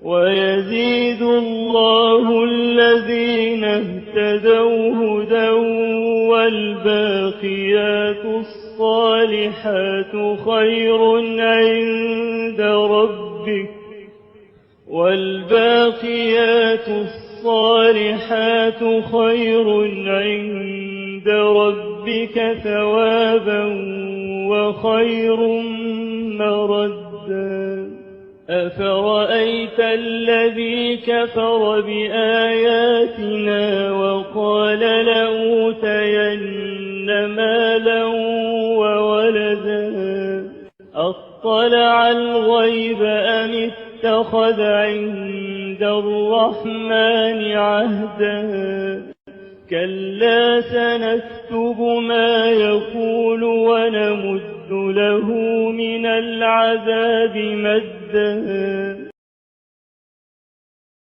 ويزيد الله الذين اهتدوا هدى والباقيات الصالحات خير عند ربك ثوابا وخير مردا. أفرأيت الذي كفر بآياتنا وقال لأوتين مالا وولدا أطلع الغيب أم اتخذ عند الرحمن عهدا. كلا سنكتب ما يقول ونمد له من العذاب مدا.